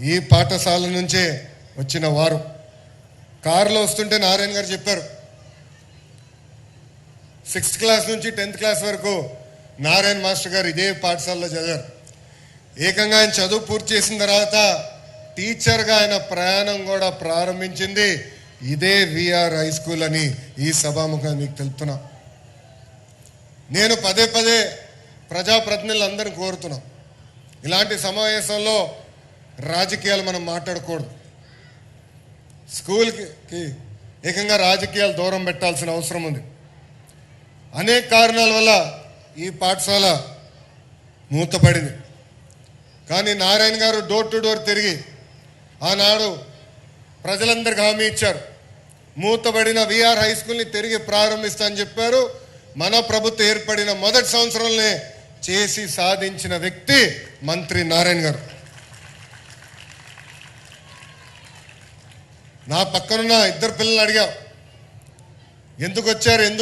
ఈ పాఠశాల నుంచే వచ్చిన వారు. కారులో వస్తుంటే నారాయణ గారు చెప్పారు, 6th క్లాస్ నుంచి 10th క్లాస్ వరకు నారాయణ మాస్టర్ గారు ఇదే పాఠశాలలో చదివారు. ఏకంగా ఆయన చదువు పూర్తి చేసిన తర్వాత టీచర్గా ఆయన ప్రయాణం కూడా ప్రారంభించింది ఇదే విఆర్ హై స్కూల్ అని ఈ సభాముఖంగా మీకు తెలుపుతున్నా. నేను పదే పదే ప్రజాప్రతినిధులందరినీ కోరుతున్నా, ఇలాంటి సమావేశంలో రాజకీయాలు మనం మాట్లాడకూడదు. స్కూల్కి ఏకంగా రాజకీయాలు దూరం పెట్టాల్సిన అవసరం ఉంది. అనేక కారణాల వల్ల ఈ పాఠశాల మూతపడింది. కానీ నారాయణ గారు డోర్ టు డోర్ తిరిగి ఆనాడు ప్రజలందరికీ హామీ ఇచ్చారు, మూతబడిన విఆర్ హై స్కూల్ని తిరిగి ప్రారంభిస్తానని చెప్పారు. మన ప్రభుత్వం ఏర్పడిన మొదటి సంవత్సరంలోనే చేసి సాధించిన వ్యక్తి మంత్రి నారాయణ గారు. నా పక్కనున్న 2 పిల్లలు అడిగా, ఎందుకు వచ్చారు, ఎందుకు